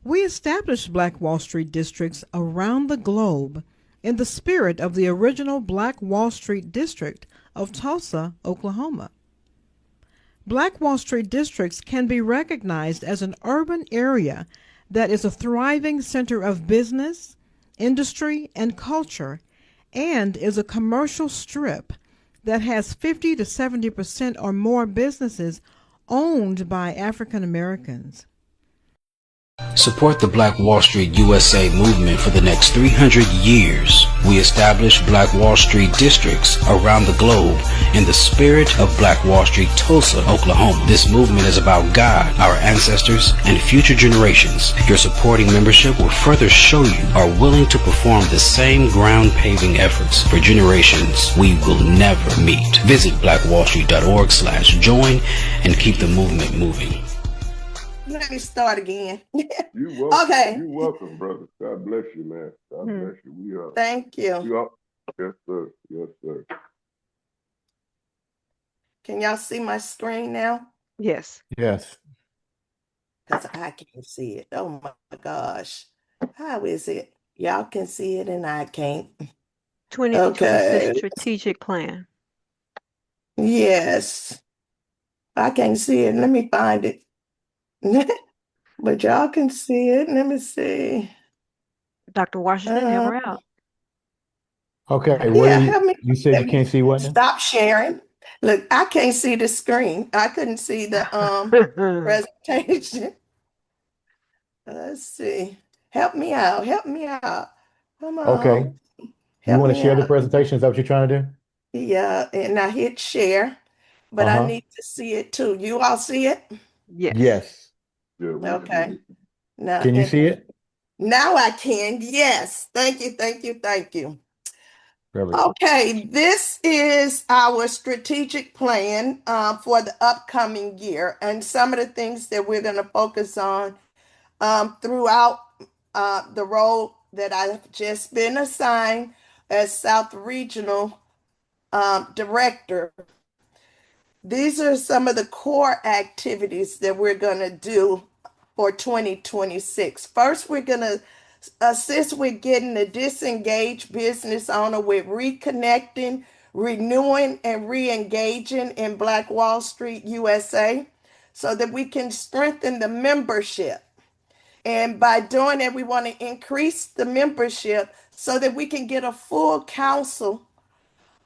We established Black Wall Street districts around the globe in the spirit of the original Black Wall Street district of Tulsa, Oklahoma. Black Wall Street districts can be recognized as an urban area that is a thriving center of business, industry, and culture, and is a commercial strip that has 50 to 70% or more businesses owned by African Americans. Support the Black Wall Street USA movement for the next 300 years. We established Black Wall Street districts around the globe in the spirit of Black Wall Street, Tulsa, Oklahoma. This movement is about God, our ancestors, and future generations. Your supporting membership will further show you are willing to perform the same ground paving efforts for generations we will never meet. Visit blackwallstreet.org/join and keep the movement moving. Let me start again. You welcome. Okay. You welcome, brother. God bless you, man. God bless you. We are. Thank you. You are. Yes, sir. Yes, sir. Can y'all see my screen now? Yes. Yes. Because I can't see it. Oh my gosh. How is it? Y'all can see it and I can't. 2026 strategic plan. Yes. I can't see it. Let me find it. But y'all can see it. Let me see. Dr. Washington, help her out. Okay. Yeah, help me. You said you can't see what now? Stop sharing. Look, I can't see the screen. I couldn't see the presentation. Let's see. Help me out. Help me out. Come on. Okay. You want to share the presentation? Is that what you're trying to do? Yeah, and I hit share, but I need to see it too. You all see it? Yes. Yes. Yeah, Okay. Now, can you see it? Now I can. Yes. Thank you. Thank you. Thank you. Perfect. Okay, this is our strategic plan for the upcoming year, and some of the things that we're going to focus on throughout the role that I've just been assigned as South Regional Director. These are some of the core activities that we're going to do for 2026. First, we're going to assist with getting the disengaged business owner with reconnecting, renewing, and re-engaging in Black Wall Street USA so that we can strengthen the membership. And by doing that, we want to increase the membership so that we can get a full council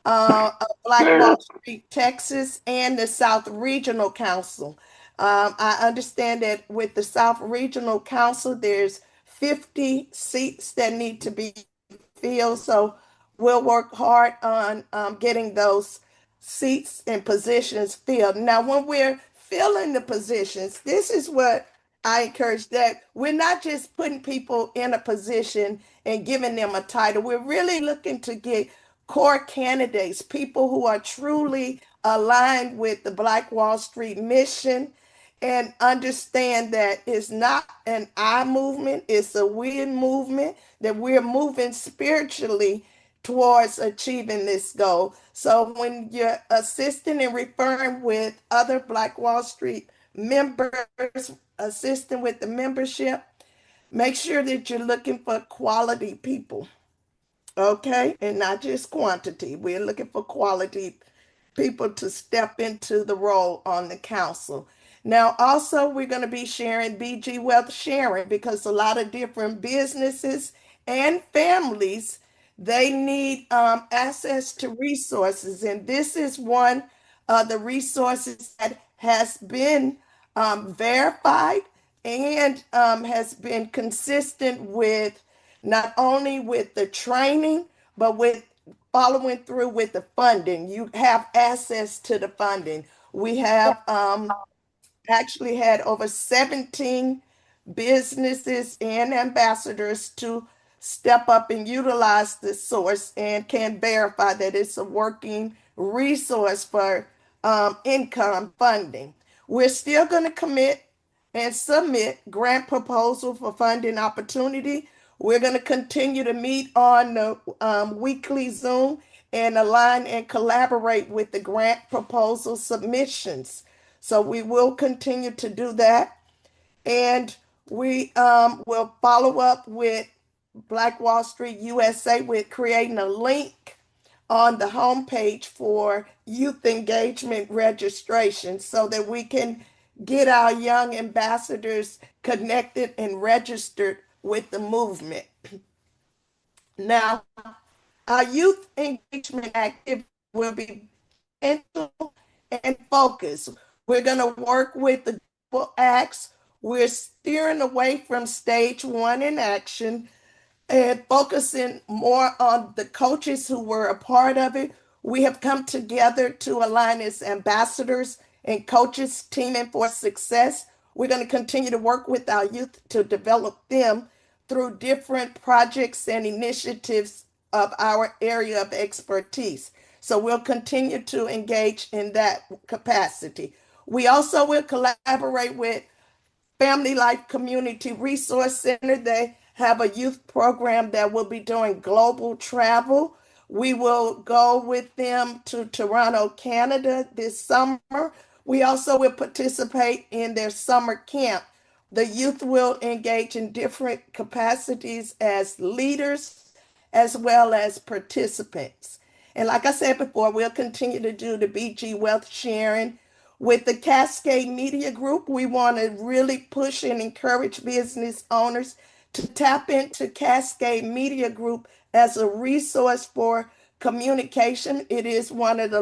of Black Wall Street, Texas, and the South Regional Council. I understand that with the South Regional Council, there's 50 seats that need to be filled. So we'll work hard on getting those seats and positions filled. Now, when we're filling the positions, this is what I encourage, that we're not just putting people in a position and giving them a title. We're really looking to get core candidates, people who are truly aligned with the Black Wall Street mission and understand that it's not an I movement, it's a we movement, that we're moving spiritually towards achieving this goal. So when you're assisting and referring with other Black Wall Street members, assisting with the membership, make sure that you're looking for quality people. Okay, and not just quantity. We're looking for quality people to step into the role on the council. Now, also, we're going to be sharing BG Wealth Sharing, because a lot of different businesses and families, they need access to resources. And this is one of the resources that has been verified and has been consistent with not only with the training, but with following through with the funding. You have access to the funding. We have actually had over 17 businesses and ambassadors to step up and utilize this source, and can verify that it's a working resource for income funding. We're still going to commit and submit grant proposal for funding opportunity. We're going to continue to meet on the weekly Zoom and align and collaborate with the grant proposal submissions. So we will continue to do that. And We will follow up with Black Wall Street USA with creating a link on the homepage for youth engagement registration so that we can get our young ambassadors connected and registered with the movement. Now, our youth engagement activity will be intentional and focused. We're going to work with the global acts. We're steering away from stage one in action and focusing more on the coaches who were a part of it. We have come together to align as ambassadors and coaches teaming for success. We're going to continue to work with our youth to develop them through different projects and initiatives of our area of expertise. So we'll continue to engage in that capacity. We also will collaborate with Family Life Community Resource Center. They have a youth program that will be doing global travel. We will go with them to Toronto, Canada this summer. We also will participate in their summer camp. The youth will engage in different capacities as leaders as well as participants. And like I said before, we'll continue to do the BG Wealth sharing. With the Cascade Media Group, we want to really push and encourage business owners to tap into Cascade Media Group as a resource for communication. It is one of the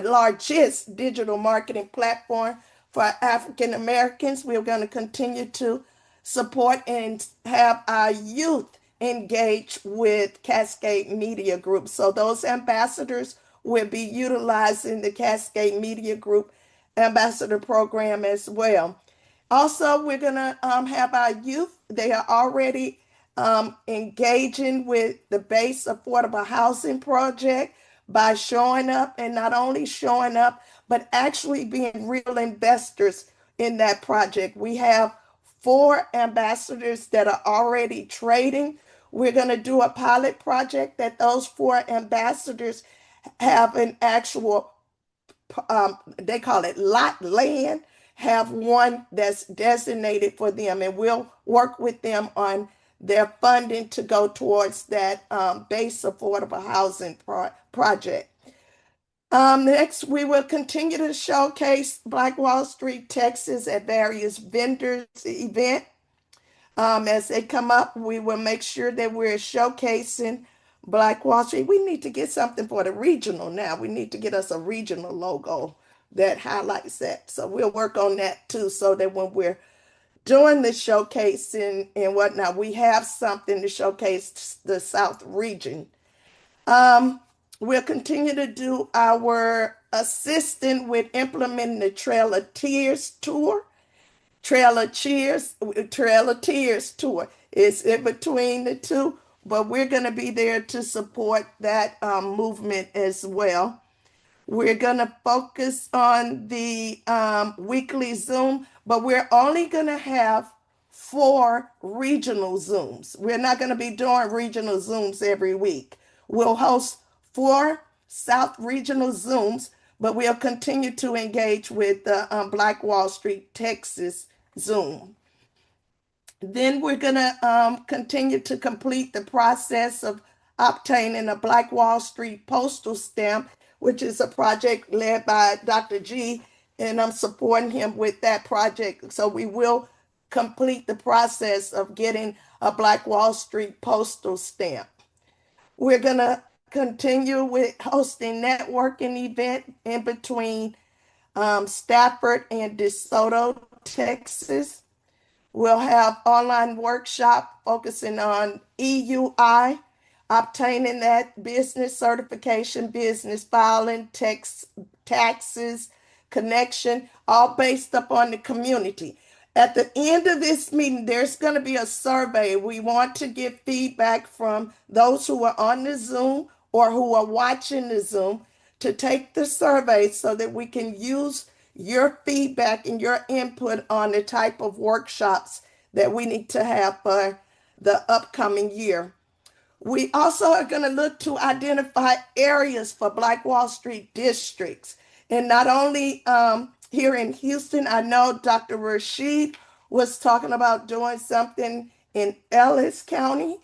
largest digital marketing platform for African Americans. We're going to continue to support and have our youth engage with Cascade Media Group. So those ambassadors will be utilizing the Cascade Media Group ambassador program as well. Also, we're going to have our youth. They are already engaging with the base affordable housing project by showing up, and not only showing up, but actually being real investors in that project. We have 4 ambassadors that are already trading. We're going to do a pilot project that those 4 ambassadors have an actual, they call it lot land, have one that's designated for them, and we'll work with them on their funding to go towards that base affordable housing project. Next, we will continue to showcase Black Wall Street, Texas at various vendors events. As they come up, we will make sure that we're showcasing Black Wall Street. We need to get something for the regional now. We need to get us a regional logo that highlights that. So we'll work on that too, so that when we're doing the showcasing and whatnot, we have something to showcase the South region. We'll continue to do our assisting with implementing the Trail of Tears tour. Trail of Tears tour. It's in between the two, but we're going to be there to support that movement as well. We're going to focus on the weekly Zoom, but we're only going to have 4 regional Zooms. We're not going to be doing regional Zooms every week. We'll host 4 South regional Zooms, but we'll continue to engage with the Black Wall Street, Texas Zoom. Then we're going to continue to complete the process of obtaining a Black Wall Street postal stamp, which is a project led by Dr. G, and I'm supporting him with that project. So we will complete the process of getting a Black Wall Street postal stamp. We're going to continue with hosting networking event in between Stafford and DeSoto, Texas. We'll have online workshop focusing on EUI, obtaining that business certification, business filing, taxes, connection, all based upon the community. At the end of this meeting, there's going to be a survey. We want to get feedback from those who are on the Zoom or who are watching the Zoom to take the survey so that we can use your feedback and your input on the type of workshops that we need to have for the upcoming year. We also are going to look to identify areas for Black Wall Street districts. And not only here in Houston, I know Dr. Rashid was talking about doing something in Ellis County.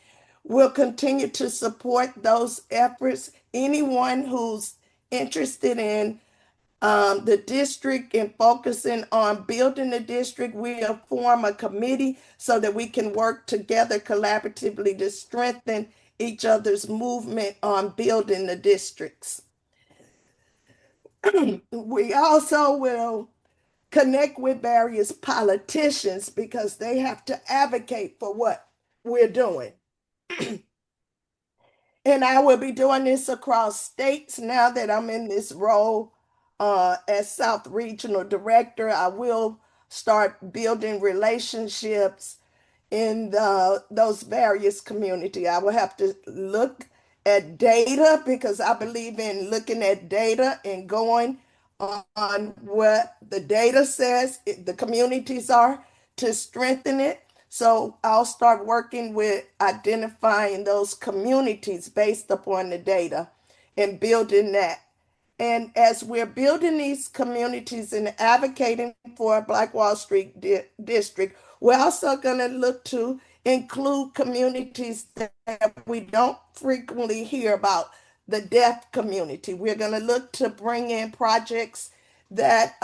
We'll continue to support those efforts. Anyone who's interested in the district and focusing on building the district, we'll form a committee so that we can work together collaboratively to strengthen each other's movement on building the districts. We also will connect with various politicians because they have to advocate for what we're doing. And I will be doing this across states now that I'm in this role as South Regional Director. I will start building relationships in those various communities. I will have to look at data because I believe in looking at data and going on what the data says the communities are to strengthen it. So I'll start working with identifying those communities based upon the data and building that. And as we're building these communities and advocating for Black Wall Street District, we're also going to look to include communities that we don't frequently hear about, the deaf community. We're going to look to bring in projects that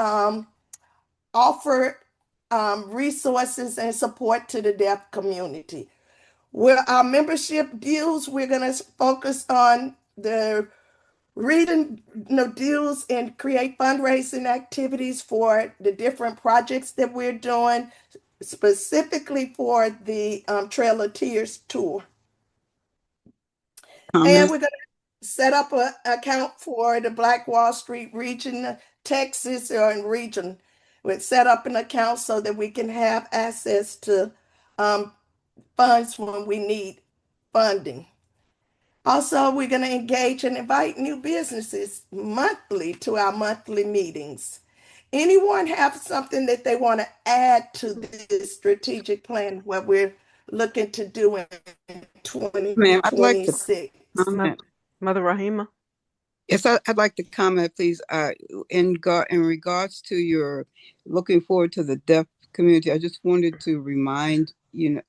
offer resources and support to the deaf community. Where our membership deals, we're going to focus on the reading deals and create fundraising activities for the different projects that we're doing, specifically for the Trail of Tears tour. And we're going to set up an account for the Black Wall Street region, Texas, or in region. We'll set up an account so that we can have access to funds when we need funding. Also, we're going to engage and invite new businesses monthly to our monthly meetings. Anyone have something that they want to add to this strategic plan, what we're looking to do in Ma'am, I'd like to 2026? comment. Mother Rahima? Yes, I'd like to comment, please. In regards to your looking forward to the deaf community, I just wanted to remind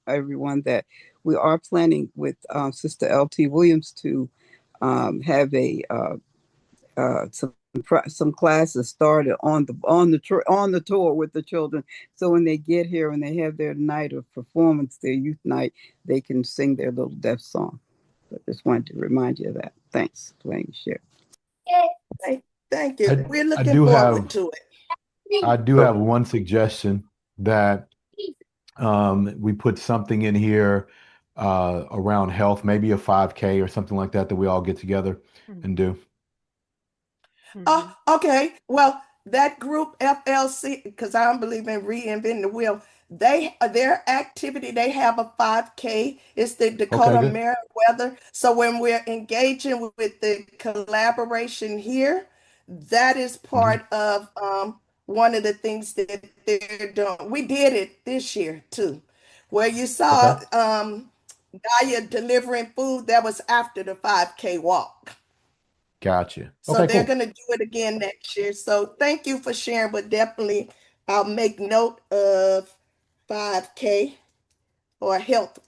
everyone that we are planning with Sister L.T. Williams to have some classes started on the tour with the children. So when they get here, when they have their night of performance, their youth night, they can sing their little deaf song. So I just wanted to remind you of that. Thanks for letting me share. Thank you. We're looking do forward have to it. I do have one suggestion that we put something in here around health, maybe a 5K or something like that we all get together and do. Oh, okay. Well, that group FLC, because I don't believe in reinventing the wheel, their activity, they have a 5K. It's the Dakota good. Meriwether. So when we're engaging with the collaboration here, that is part of one of the things that they're doing. We did it this year too, where you saw Gaia delivering food. That was after the 5K walk. Gotcha. So Okay, they're cool. going to do it again next year. So thank you for sharing, but definitely I'll make note of 5K or health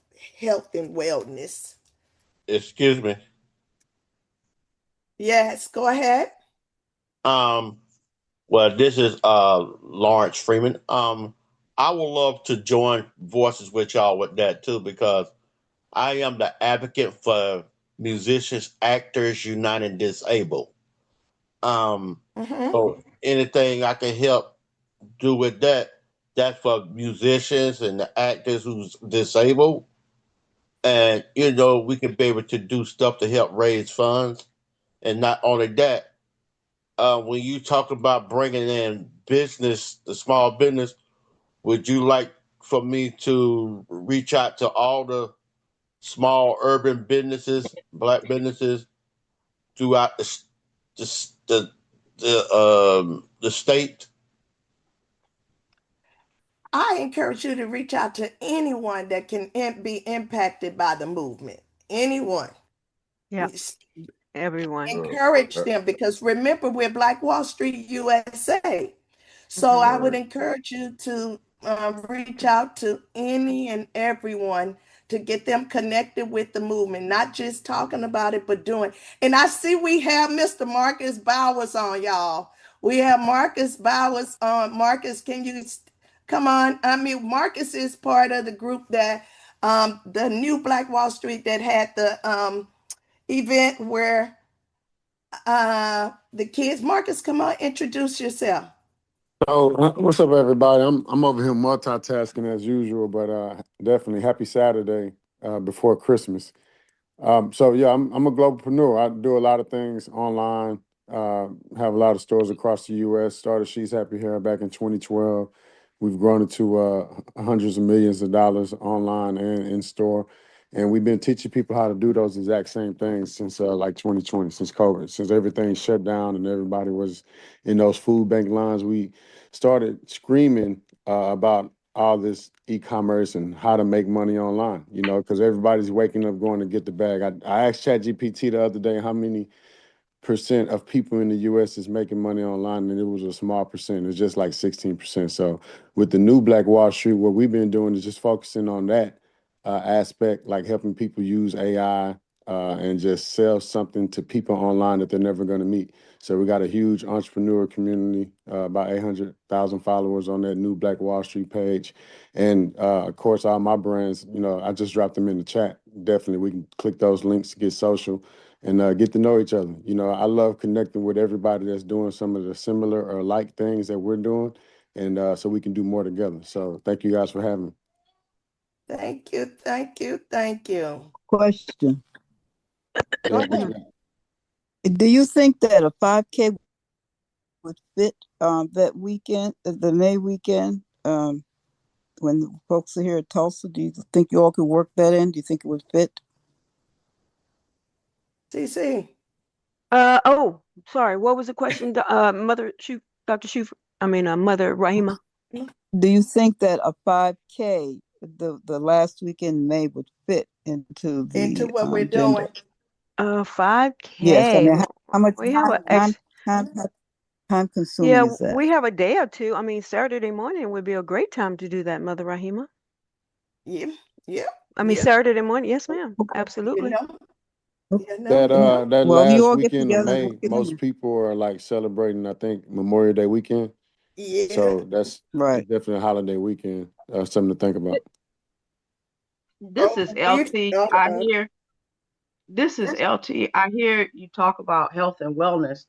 and wellness. Excuse me. Yes, go ahead. Well, this is Lawrence Freeman. I would love to join voices with y'all with that too, because I am the advocate for musicians, actors, united disabled. So anything I can help do with that, that's for musicians and the actors who's disabled. And, we can be able to do stuff to help raise funds. And not only that, when you talk about bringing in business, the small business, would you like for me to reach out to all the small urban businesses, Black businesses throughout the state? I encourage you to reach out to anyone that can be impacted by the movement. Anyone. Yeah, everyone. Encourage them because remember, we're Black Wall Street USA. So I would encourage you to reach out to any and everyone to get them connected with the movement, not just talking about it, but doing. And I see we have Mr. Marcus Bowers on, y'all. We have Marcus Bowers on. Marcus, can you come on? I mean, Marcus is part of the group that the new Black Wall Street that had the event where the kids. Marcus, come on, introduce yourself. So, what's up, everybody? I'm over here multitasking as usual, but definitely happy Saturday before Christmas. So yeah, I'm a globalpreneur. I do a lot of things online. Have a lot of stores across the U.S. Started She's Happy Hair back in 2012. We've grown it to hundreds of millions of dollars online and in store, and we've been teaching people how to do those exact same things since like 2020, since COVID, since everything shut down and everybody was in those food bank lines. We started screaming about all this e-commerce and how to make money online, because everybody's waking up going to get the bag. I asked ChatGPT the other day how many percent of people in the US is making money online, and it was a small percent. It's just like 16%. So with the new Black Wall Street, what we've been doing is just focusing on that aspect, like helping people use AI and just sell something to people online that they're never going to meet. So we got a huge entrepreneur community, about 800,000 followers on that new Black Wall Street page. And of course, all my brands, I just dropped them in the chat. Definitely, we can click those links to get social and get to know each other. I love connecting with everybody that's doing some of the similar or like things that we're doing, and so we can do more together. So thank you guys for having me. Thank you, thank you, thank you. Question. Go Yeah, ahead. Do you think that a 5K would fit that weekend, the May weekend, when the folks are here at Tulsa? Do you think you all could work that in? Do you think it would fit? CC. Oh, sorry. What was the question, Mother Dr. Mother Rahima? Do you think that a 5K the last weekend in May would fit into what we're agenda? doing? 5K. Yes, I mean, how much We have time consuming yeah, is that? we have a day or two. I mean, Saturday morning would be a great time to do that, Mother Rahima. Yeah, yeah, I mean, yeah. Saturday morning. Yes, ma'am. You Absolutely. know, that Well, you last all get weekend of together and May, work it most in. people are like celebrating, I think, Memorial Day weekend. Yeah. So that's Right. definitely a holiday weekend. Something to think about. This is LT. This is LT. I hear you talk about health and wellness.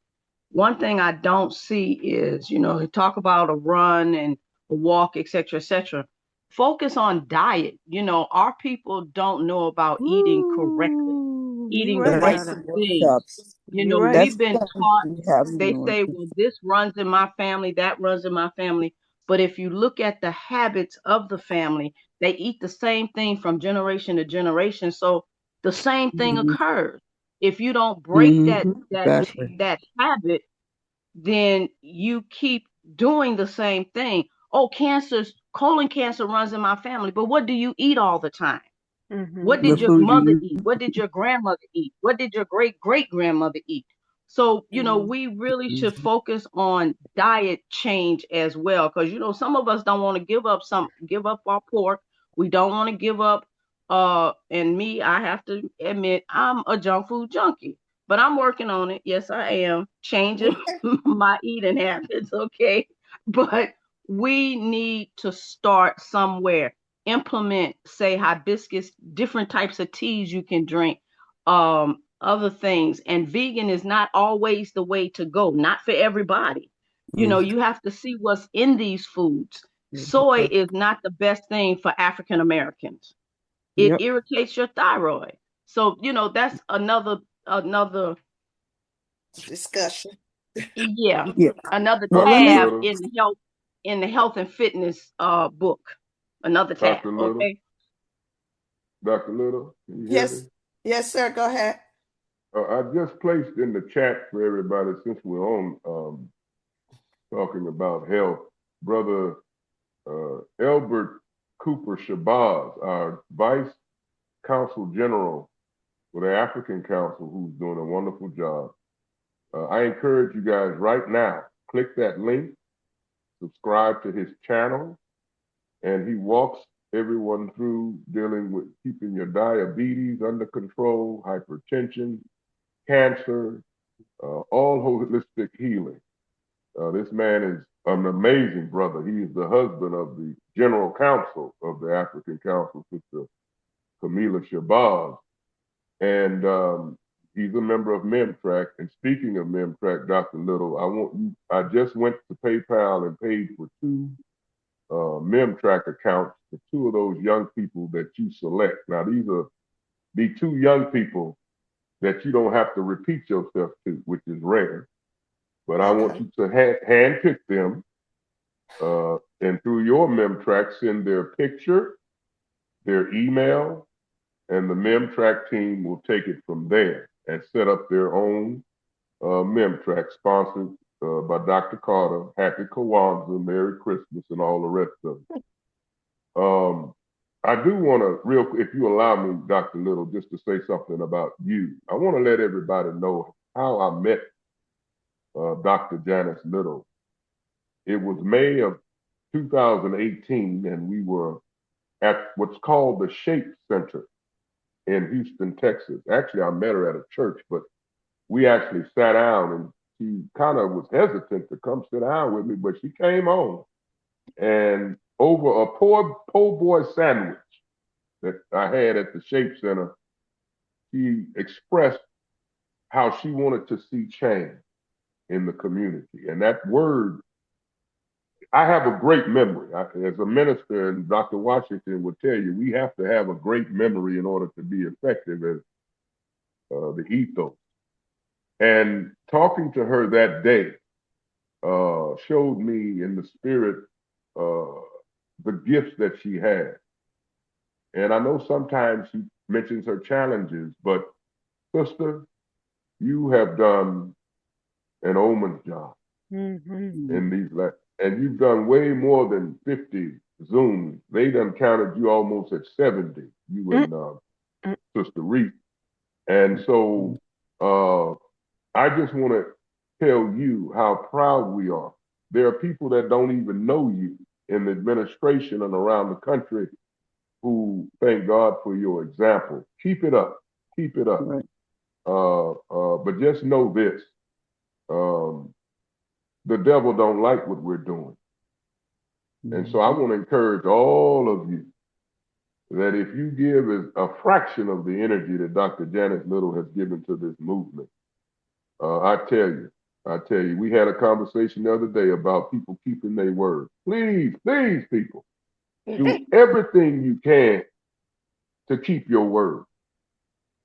One thing I don't see is, you talk about a run and a walk, et cetera, et cetera. Focus on diet. Our people don't know about eating correctly, Ooh, you eating the right right about That's the that. things. workshops. You right. We've That's been what taught, we have in they the say, workshop. well, this runs in my family, that runs in my family. But if you look at the habits of the family, they eat the same thing from generation to generation. So the same thing Mm-hmm. occurs. If you don't break that Mm-hmm. that Exactly. that habit, then you keep doing the same thing. Oh, colon cancer runs in my family, but what do you eat all the time? What The did your food mother you eat? What did your grandmother eat? What did your great great grandmother eat? So, we really eat. should focus on diet change as well. Because, some of us don't want to give up our pork. We don't want to give up, and me, I have to admit, I'm a junk food junkie. But I'm working on it. Yes, I am changing my eating habits, okay? But we need to start somewhere. Implement, say, hibiscus, different types of teas you can drink, other things. And vegan is not always the way to go, not for everybody. You have to see what's in these foods. Soy is not the best thing for African Americans. It Yep. irritates your thyroid. So, that's another discussion. yeah, Yeah. another Well, Dr. let me. tab Little, in the health and fitness book. Another tab, Dr. Little, okay? Dr. Little, can you hear me? Yes, sir. Go ahead. I just placed in the chat for everybody, since we're on talking about health, Brother Elbert Cooper Shabazz, our Vice Consul General for the African Council, who's doing a wonderful job. I encourage you guys right now, click that link, subscribe to his channel, and he walks everyone through dealing with keeping your diabetes under control, hypertension, cancer, all holistic healing. This man is an amazing brother. He is the husband of the general counsel of the African Council, Sister Camila Shabazz. And he's a member of MemTrac. And speaking of MemTrac, Dr. Little, I just went to PayPal and paid for two MemTrac accounts for two of those young people that you select. Now, these are the two young people that you don't have to repeat yourself to, which is rare. But I want you to handpick them, and through your MemTrac, send their picture, their email, and the MemTrac team will take it from there and set up their own MemTrac sponsored by Dr. Carter. Happy Kwanzaa, Merry Christmas, and all the rest of it. I do want to, if you allow me, Dr. Little, just to say something about you. I want to let everybody know how I met Dr. Janice Little. It was May of 2018, and we were at what's called the Shape Center in Houston, Texas. Actually, I met her at a church, but we actually sat down, and she kind of was hesitant to come sit down with me, but she came on. And over a po' boy sandwich that I had at the Shape Center, she expressed how she wanted to see change in the community. And that word, I have a great memory. As a minister, and Dr. Washington would tell you, we have to have a great memory in order to be effective as the ethos. And talking to her that day showed me in the spirit the gifts that she had. And I know sometimes she mentions her challenges, but sister, you have done an omen's job in these last, and you've done way more than 50 Zooms. They done counted you almost at 70, you and Sister Reese. And so I just want to tell you how proud we are. There are people that don't even know you in the administration and around the country who thank God for your example. Keep it up. Keep it up. Right. But just know this. The devil don't like what we're doing. And so I want to encourage all of you that if you give a fraction of the energy that Dr. Janice Little has given to this movement, I tell you, we had a conversation the other day about people keeping their word. Please, people, do everything you can to keep your word.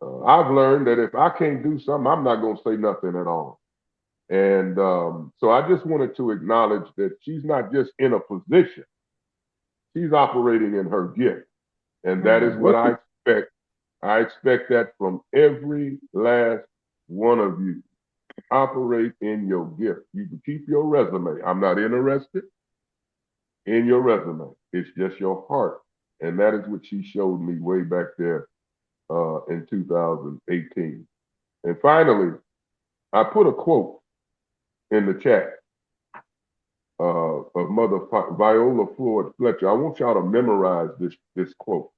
I've learned that if I can't do something, I'm not going to say nothing at all. And so I just wanted to acknowledge that she's not just in a position, she's operating in her gift. And that is what I expect. I expect that from every last one of you. Operate in your gift. You can keep your resume. I'm not interested in your resume. It's just your heart. And that is what she showed me way back there in 2018. And finally, I put a quote in the chat of Mother Viola Floyd Fletcher. I want y'all to memorize this quote.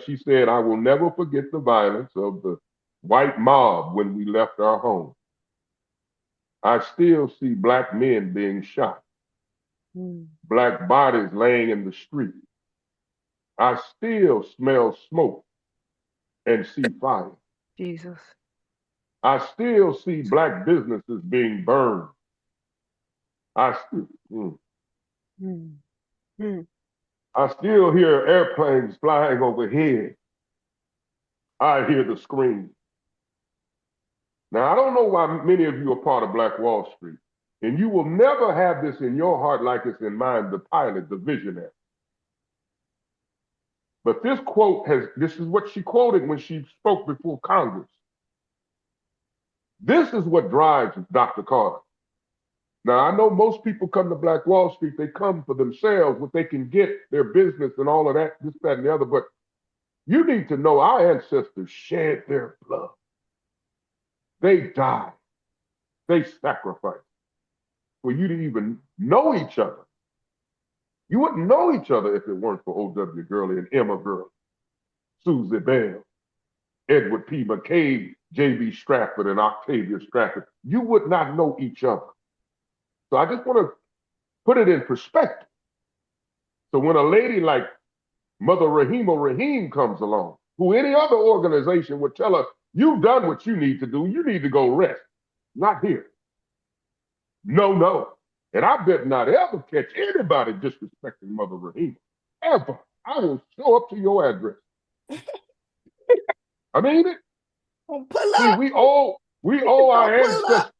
She said, "I will never forget the violence of the white mob when we left our home. I still see black men being shot, black bodies laying in the street. I still smell smoke and see fire. Jesus. I still see black businesses being burned. I still hear airplanes flying overhead. I hear the screams." Now, I don't know why many of you are part of Black Wall Street, and you will never have this in your heart like it's in mine, the pilot, the visionary. But this is what she quoted when she spoke before Congress. This is what drives Dr. Carter. Now, I know most people come to Black Wall Street, they come for themselves, what they can get, their business and all of that, this, that, and the other. But you need to know our ancestors shed their blood. They died. They sacrificed for you to even know each other. You wouldn't know each other if it weren't for O.W. Gurley and Emma Gurley, Susie Bell, Edward P. McCabe, J.B. Stratford, and Octavia Stratford. You would not know each other. So I just want to put it in perspective. So when a lady like Mother Rahima Rahim comes along, who any other organization would tell her, you've done what you need to do, you need to go rest. Not here. No, no. And I bet not ever catch anybody disrespecting Mother Rahima. Ever. I will show up to your address. I mean it. Pull See, up. we owe our Pull ancestors. up.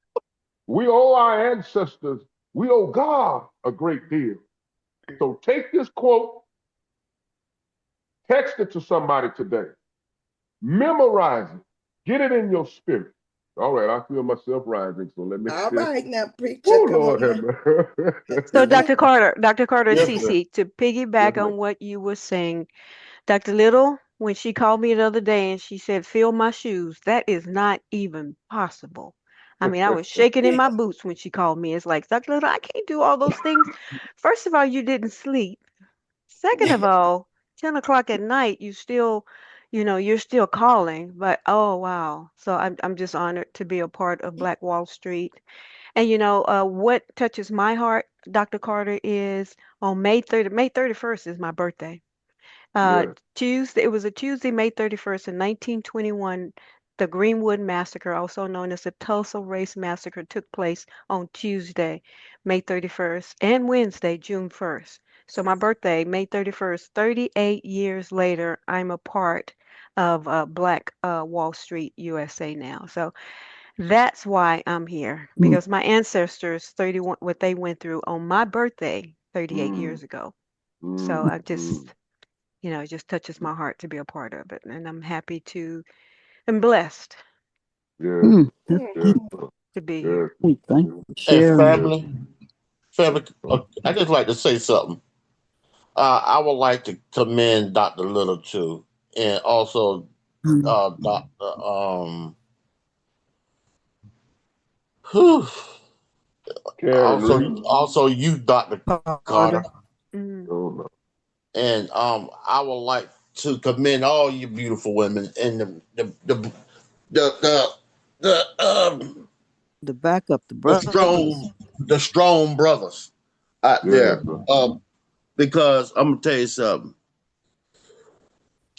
We owe our ancestors. We owe God a great deal. So take this quote, text it to somebody today, memorize it, get it in your spirit. All right, I feel myself rising, so let me. All right, now, preacher, Oh, come Lord have on. mercy. So Dr. Carter and Yes, ma'am. Cece, to Yes, piggyback ma'am. on what you were saying, Dr. Little, when she called me the other day and she said, fill my shoes, that is not even possible. I mean, I was shaking in my boots when she called me. It's like, Dr. Little, I can't do all those things. First of all, you didn't sleep. Second of all, 10 o'clock at night, you're still calling. But oh, wow. So I'm just honored to be a part of Black Wall Street. And what touches my heart, Dr. Carter, is on May 31st is my birthday. Yes. Tuesday, it was a Tuesday, May 31st in 1921. The Greenwood Massacre, also known as the Tulsa Race Massacre, took place on Tuesday, May 31st, and Wednesday, June 1st. So my birthday, May 31st, 38 years later, I'm a part of Black Wall Street, USA now. So that's why I'm here, because my ancestors, 31, what they went through on my birthday 38 Mm, years ago. So mm, I mm. just, it just touches my heart to be a part of it. And I'm happy and blessed Yes. Yes. to be Yes. here. Thank you for And sharing. Yes. family, I just like to say something. I would like to commend Dr. Little too, and also Dr. Whew, Karen Reed. also you, Dr. Carter, Carter. Mm. Oh, no. and I would like to commend all you beautiful women and the The backup, the the brothers. strong brothers out Yes, there. sir. Because I'm gonna tell you something,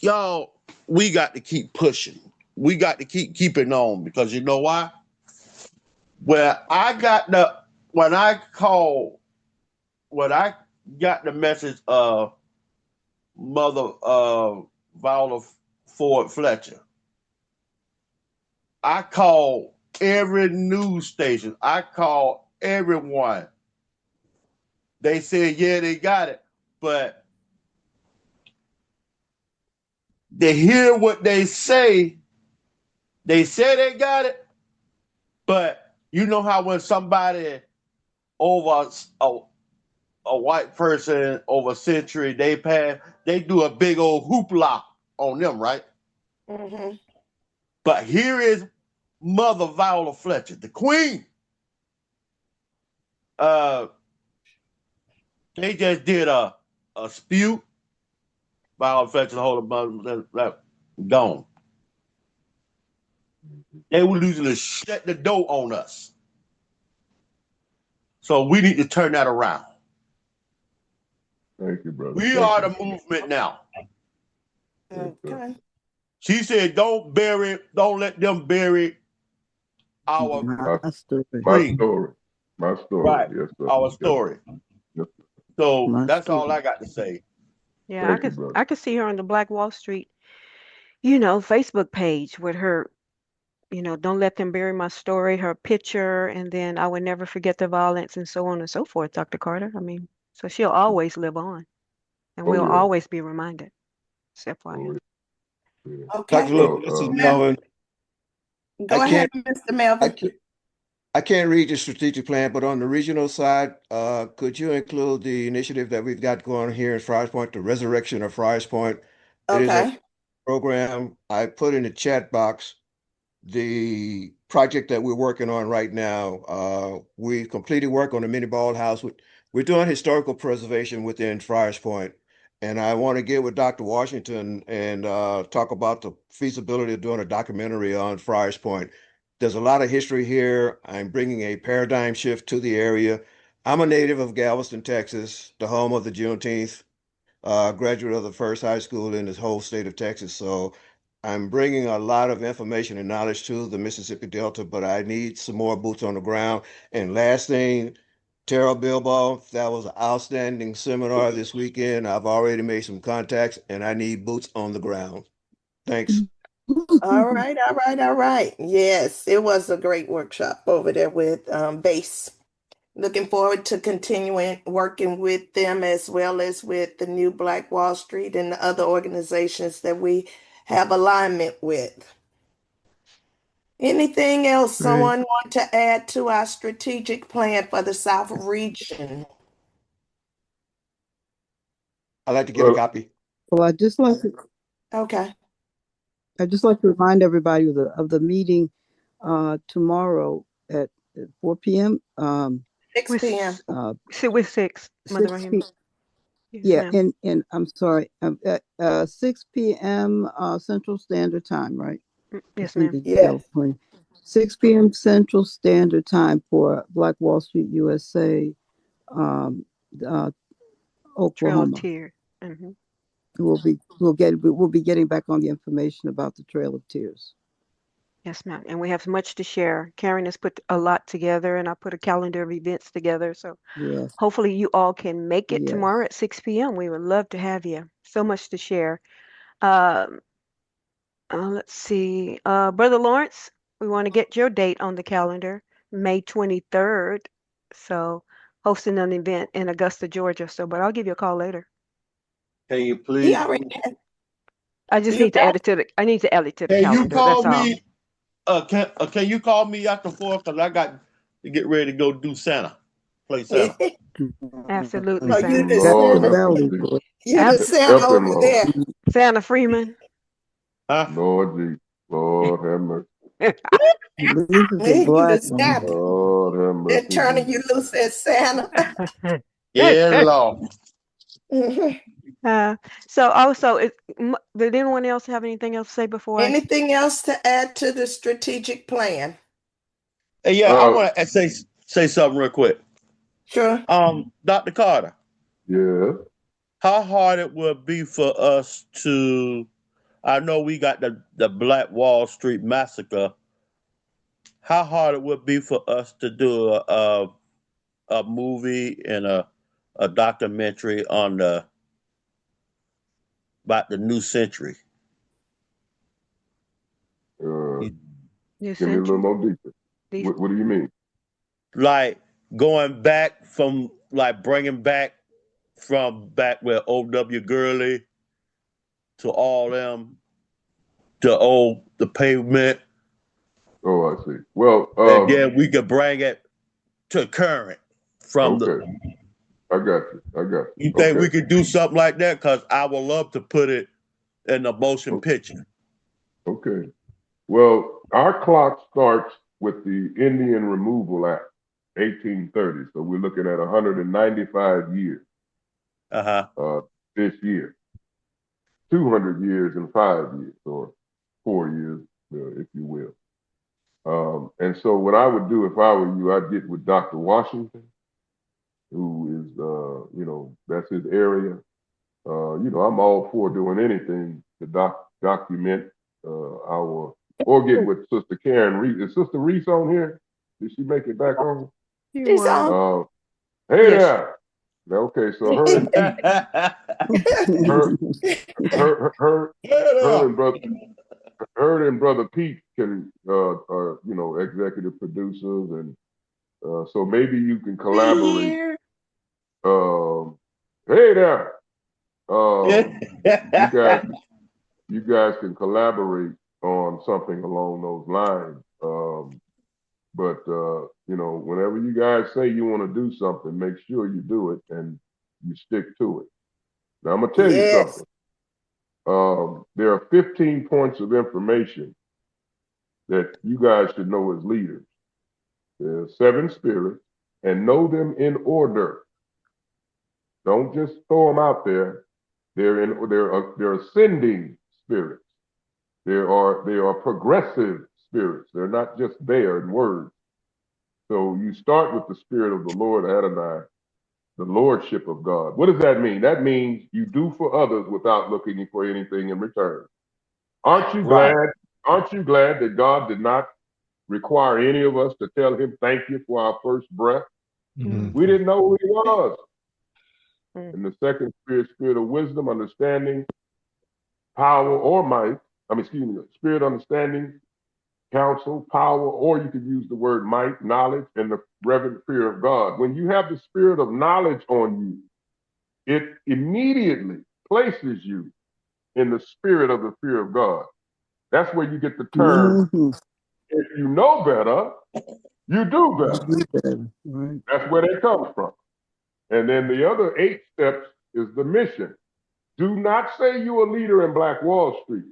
y'all. We got to keep pushing. We got to keep keeping on because you know why? Where I got the when I called when I got the message of Mother Viola Ford Fletcher, I called every news station. I called everyone. They said, yeah, they got it. But to hear what they say they got it. But you know how when somebody over a white person over a century, they do a big old hoopla on them, right? Mm-hmm. But here is Mother Viola Fletcher, the Queen. Uh, they just did a spew. Viola Fletcher, the whole mother gone. They were losing to shut the door on us. So we need to turn that around. Thank you, brother. We Thank are you. the movement now. Yes, sir. Okay. She said, don't let them bury our My, My story. my queen. story. My story. Right. Yes, sir. Our Yes, story. yes. So My that's all story. I got to say. Yeah, I Thank you, could brother. I could see her on the Black Wall Street, Facebook page with her, don't let them bury my story, her picture, and then I would never forget the violence and so on and so forth, Dr. Carter. I mean, so she'll always live on and Oh, we'll yeah. always be reminded. It's FYI. Oh, yeah. Okay. Dr. Little, Well, this is Mel- Melvin. I Go ahead, can't, Mr. I Melvin. can't, I can't read the strategic plan, but on the regional side, could you include the initiative that we've got going here in Friars Point, the resurrection of Friars Point? It is a Okay. program. I put in the chat box the project that we're working on right now. We completed work on the mini ball house, we're doing historical preservation within Friars Point, and I want to get with Dr. Washington and talk about the feasibility of doing a documentary on Friars Point. There's a lot of history here. I'm bringing a paradigm shift to the area. I'm a native of Galveston, Texas, the home of the Juneteenth, graduate of the first high school in this whole state of Texas. So I'm bringing a lot of information and knowledge to the Mississippi Delta, but I need some more boots on the ground. And last thing, Tara Bilbao, that was an outstanding seminar this weekend. I've already made some contacts and I need boots on the ground. Thanks. All right, all right, all right. Yes, it was a great workshop over there with Base. Looking forward to continuing working with them as well as with the new Black Wall Street and the other organizations that we have alignment with. Anything else Great. someone want to add to our strategic plan for the South region? I'd like to get a Well, copy. Well, Okay, I'd just like to remind everybody of the meeting tomorrow at 4 p.m. 6 With p.m. with 6, Mother 6 Rahim. p. Yes, Yeah, ma'am. and I'm sorry, at 6 p.m. Central Standard Time, right? Yes, Just need ma'am. to Yes. double point. 6 p.m. Central Standard Time for Black Wall Street USA, um, uh, Trail of Oklahoma. Tears. Hmm. We'll be getting back on the information about the Trail of Tears. Yes, ma'am. And we have much to share. Karen has put a lot together, and I put a calendar of events together. So Yes, hopefully you all can make it yes. tomorrow at 6 p.m. We would love to have you. So much to share. Um, let's see. Brother Lawrence, we want to get your date on the calendar, May 23rd. So hosting an event in Augusta, Georgia. So, but I'll give you a call later. Can you He please? already had, I just you need to got add it to the, I need to add it to the Can you calendar. call That's all. me? Can you call me after 4? Because I got to get ready to go do Santa. Play Santa. it. Absolutely, Oh, you Santa. the Got Lord the Santa. have valley mercy. boy. You the Abs- Santa Help him, over Lord. there. Santa Freeman. Huh? Lord Jesus. Lord have mercy. At least it's a You the black one. Santa. Lord have They're mercy, turning Jesus. you loose as Santa. Yeah, Lord. Uh, so also, did anyone else have anything else to say before Anything else to add to the strategic plan? Hey, yeah, I Uh, want to say something real quick. Sure. Dr. Carter, yeah. how hard it would be for us to? I know we got the Black Wall Street massacre. How hard it would be for us to do a movie and a documentary on the about the new century. Uh, New give me a little Century? more deeper. These, What do you mean? Like going back from like bringing back from back where O.W. Gurley to all them the pavement, Oh, I see. Well, and then we could bring it to current from the. okay. I got you. I got you. You think we Okay. could do something like that? Because I would love to put it in a motion O- picture. Okay. Well, our clock starts with the Indian Removal Act, 1830. So we're looking at 195 years Uh-huh. this year, 200 years in 5 years, or 4 years, if you will. And so what I would do if I were you, I'd get with Dr. Washington, who is, that's his area. I'm all for doing anything to document or get with Sister Karen Reese. Is Sister Reese on here? Did she make it back on? you She's were. on. Hey Yes. there. Okay, so her, her, her, her and brother, her and brother Pete are executive producers, and so maybe you can collaborate. Here. Hey there. Yeah. You guys you guys can collaborate on something along those lines. But whenever you guys say you want to do something, make sure you do it and you stick to it. Now I'm gonna tell you Yes. something. There are 15 points of information that you guys should know as leaders. There are 7 spirits, and know them in order. Don't just throw them out there. They're ascending spirits. They are progressive spirits. They're not just there in words. So you start with the spirit of the Lord Adonai, the lordship of God. What does that mean? That means you do for others without looking for anything in return. Aren't you Right. glad? Aren't you glad that God did not require any of us to tell him thank you for our first breath? Mhm. We didn't know who he was. Mm. And the second spirit, spirit of wisdom, understanding, power, or might. Spirit, understanding, counsel, power, or you could use the word might, knowledge, and the reverent fear of God. When you have the spirit of knowledge on you, it immediately places you in the spirit of the fear of God. That's where you get the term, Mhm. if you know better, you do better. Right. That's where that comes from. And then the other 8 steps is the mission. Do not say you're a leader in Black Wall Street.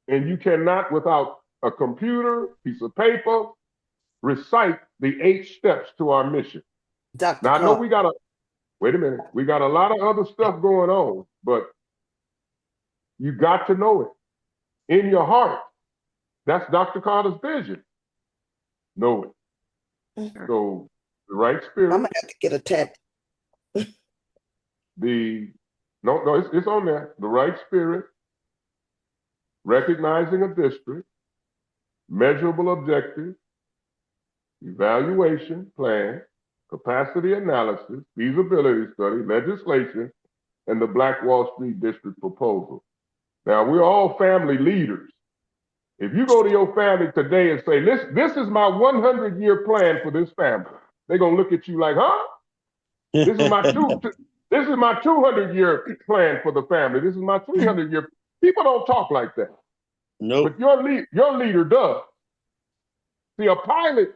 And you cannot, without a computer, piece of paper, recite the 8 steps to our mission. Dr. Now, I know Carr. wait a minute, we got a lot of other stuff going on, but you got to know it in your heart. That's Dr. Carter's vision. Know it. So, the right I'm spirit, gonna have to get a tat. no, it's on there. The right spirit, recognizing a district, measurable objectives, evaluation plan, capacity analysis, feasibility study, legislation, and the Black Wall Street District proposal. Now, we're all family leaders. If you go to your family today and say, this is my 100-year plan for this family, they're going to look at you like, huh? This is my 200-year plan for the family. This is my 300-year. People don't talk like that. Nope. But your leader does. See, a pilot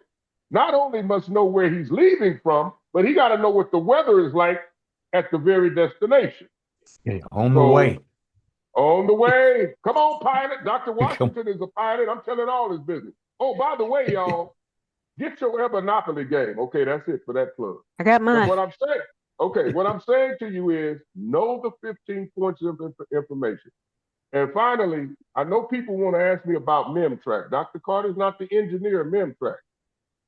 not only must know where he's leaving from, but he got to know what the weather is like at the very destination. Okay, on the So way. on the way, come on, pilot. Dr. Come- Washington is a pilot. I'm telling all his business. Oh, by the way, y'all, get your Monopoly game. Okay, that's it for that plug. I got But mine. what I'm saying to you is know the 15 points of information. And finally, I know people want to ask me about MemTrac. Dr. Carter's not the engineer of MemTrac.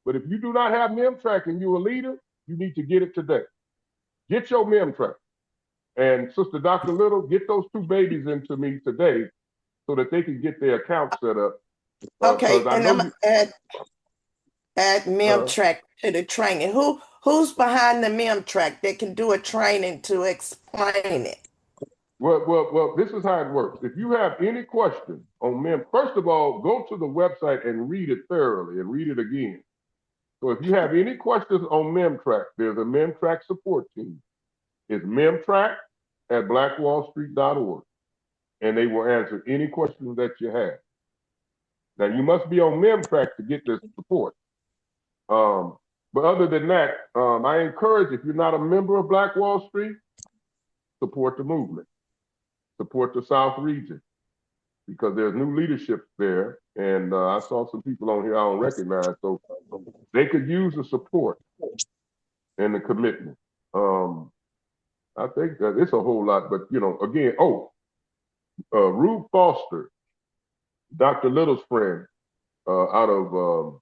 But if you do not have MemTrac and you're a leader, you need to get it today. Get your MemTrac. And Sister Dr. Little, get those 2 babies into me today so that they can get their account set up. Because Okay, I and know I'm gonna add MemTrack to the training. Who's behind the MemTrack that can do a training to explain it? well, this is how it works. If you have any questions on Mem, first of all, go to the website and read it thoroughly and read it again. So if you have any questions on MemTrack, there's a MemTrack support team. It's MemTrack at blackwallstreet.org, and they will answer any questions that you have. Now, you must be on MemTrack to get this support. Um, but other than that, I encourage, if you're not a member of Black Wall Street, support the movement, support the South region, because there's new leadership there. And I saw some people on here I don't recognize, so they could use the support and the commitment. I think that it's a whole lot, but again, Rube Foster, Dr. Little's friend, out of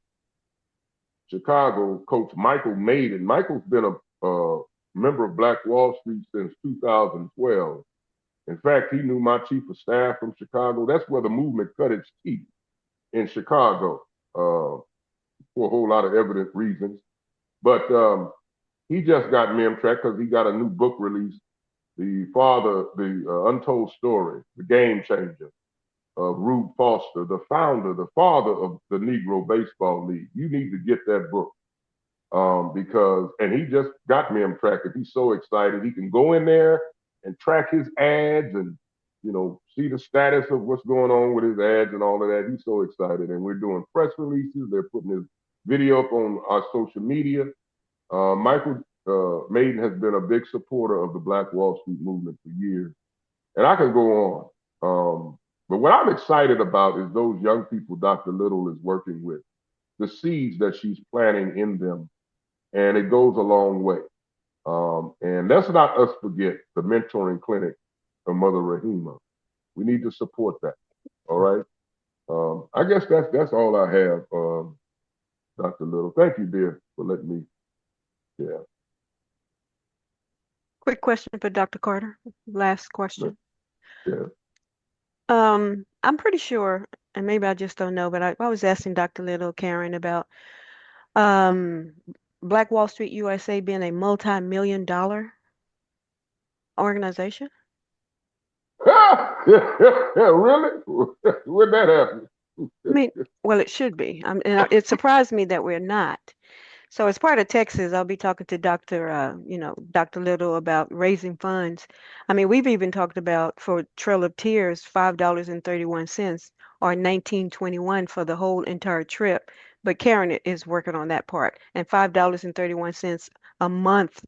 Chicago, Coach Michael Maiden. Michael's been a member of Black Wall Street since 2012. In fact, he knew my chief of staff from Chicago. That's where the movement cut its teeth, in Chicago, for a whole lot of evident reasons. But he just got MemTrack because he got a new book released, the Untold Story, the Game Changer, of Rube Foster, the father of the Negro Baseball League. You need to get that book, and he just got MemTrack, and he's so excited. He can go in there and track his ads and see the status of what's going on with his ads and all of that. He's so excited, and we're doing press releases. They're putting his video up on our social media. Michael Maiden has been a big supporter of the Black Wall Street movement for years, and I can go on. But what I'm excited about is those young people Dr. Little is working with, the seeds that she's planting in them, and it goes a long way. And let's not us forget the mentoring clinic of Mother Rahima. We need to support that. All right. I guess that's all I have, Dr. Little. Thank you, dear, for letting me. Yeah. Quick question for Dr. Carter. Last question. Yeah. I'm pretty sure, and maybe I just don't know, but I was asking Dr. Little, Karen, about um, Black Wall Street USA being a multi-million-dollar organization. Really? When that happen? I mean, well, it should be. And it surprised me that we're not. So as part of Texas, I'll be talking to Dr. Little about raising funds. I mean, we've even talked about for Trail of Tears, $5.31 or 19.21 for the whole entire trip. But Karen is working on that part, and $5.31 a month,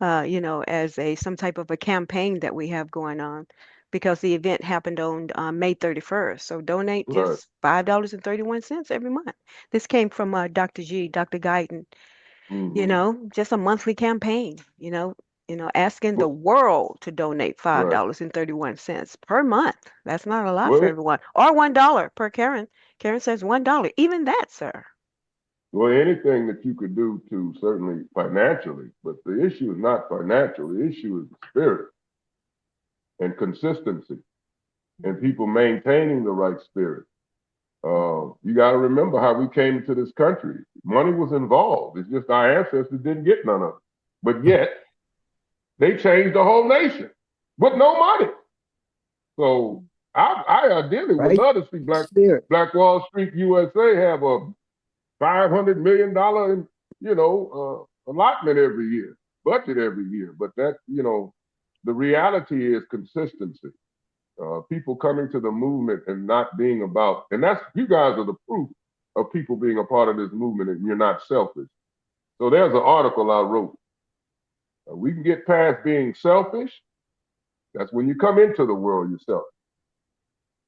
as some type of a campaign that we have going on, because the event happened on May 31st. So donate Right. just $5.31 every month. This came from Dr. G, Dr. Guyton, Mm-hmm. just a monthly campaign, asking the world to donate Right. $5.31 per month. That's not a lot for Well, everyone. Or $1 per Karen. Karen says $1. Even that, sir. well, anything that you could do to certainly financially, but the issue is not financial. The issue is the spirit and consistency and people maintaining the right spirit. You got to remember how we came into this country. Money was involved. It's just our ancestors didn't get none of it. But yet, they changed the whole nation with no money. So I ideally would Right love to see spirit. Black Wall Street USA have a $500 million, allotment every year, budget every year. But the reality is consistency. People coming to the movement and not being about, and that's, you guys are the proof of people being a part of this movement and you're not selfish. So there's an article I wrote. We can get past being selfish. That's when you come into the world yourself.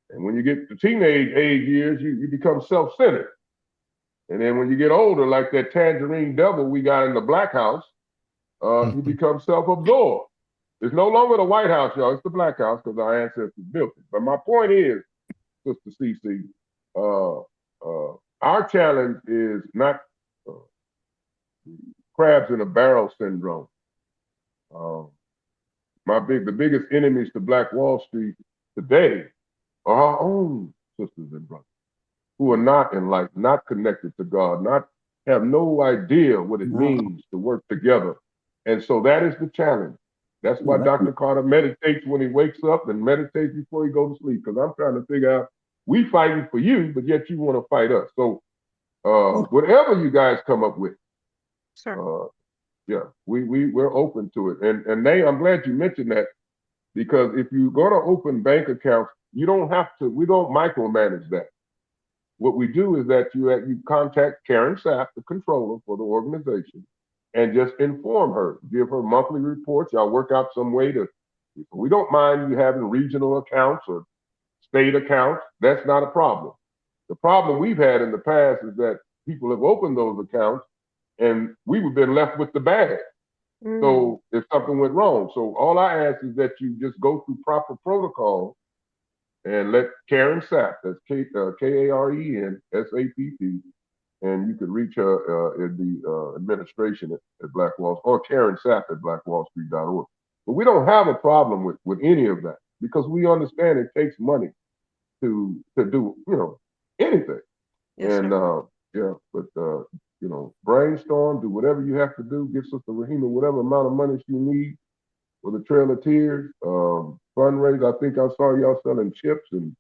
And when you get to teenage age years, you become self-centered. And then when you get older, like that tangerine devil we got in the Black House, you become self-absorbed. It's no longer the White House, y'all. It's the Black House because our ancestors built it. But my point is, Sister Cece, our challenge is not uh, crabs in a barrel syndrome. Uh, the biggest enemies to Black Wall Street today are our own sisters and brothers who are not enlightened, not connected to God, not have no idea what it No. means to work together. And so that is the challenge. That's why Right. Dr. Carter meditates when he wakes up and meditates before he goes to sleep. Because I'm trying to figure out, we fighting for you, but yet you want to fight us. So whatever you guys come up with, Sir. yeah, we're open to it. And I'm glad you mentioned that, because if you're going to open bank accounts, you don't have to. We don't micromanage that. What we do is that you contact Karen Sapp, the controller for the organization, and just inform her, give her monthly reports. Y'all work out some way to. We don't mind you having regional accounts or state accounts. That's not a problem. The problem we've had in the past is that people have opened those accounts and we've been left with the bag. Mm. So if something went wrong, so all I ask is that you just go through proper protocol and let Karen Sapp, that's Karen Sapp, and you could reach her in the administration at Black Wall, or Karen Sapp at blackwallstreet.org. But we don't have a problem with any of that because we understand it takes money to do anything. Yes, And sir. yeah, but brainstorm, do whatever you have to do, give Sister Rahima whatever amount of money she needs for the Trail of Tears fundraise. I think I saw y'all selling chips and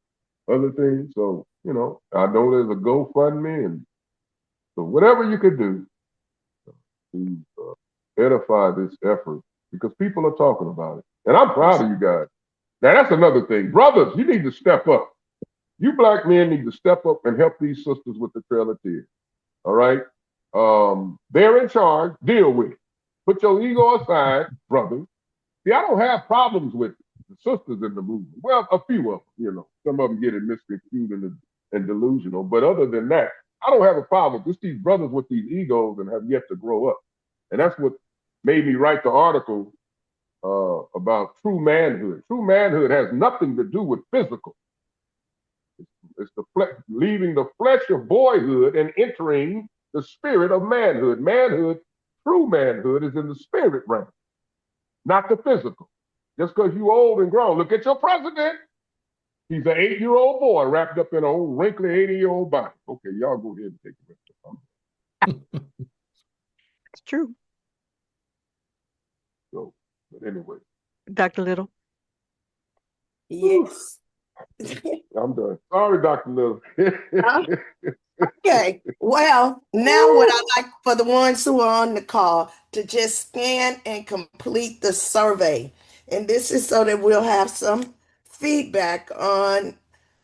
other things. So I know there's a GoFundMe, and so whatever you could do to edify this effort, because people are talking about it, and I'm proud Yes. of you guys. Now that's another thing, brothers. You need to step up. You black men need to step up and help these sisters with the Trail of Tears. All right. They're in charge. Deal with it. Put your ego aside, brother. See, I don't have problems with the sisters in the movement. Well, a few of them, some of them get it misconstrued and delusional. But other than that, I don't have a problem. Just these brothers with these egos and have yet to grow up. And that's what made me write the article about true manhood. True manhood has nothing to do with physical. It's leaving the flesh of boyhood and entering the spirit of manhood. True manhood is in the spirit realm, not the physical. Just because you old and grown. Look at your president. He's an 8-year-old boy wrapped up in an old wrinkly 80-year-old body. Okay, y'all go ahead and take the rest of it. It's true. So, but anyway. Dr. Little. Yes. I'm done. Sorry, Dr. Little. Okay. Well, now what I like for the ones who are on the call to just scan and complete the survey. And this is so that we'll have some feedback on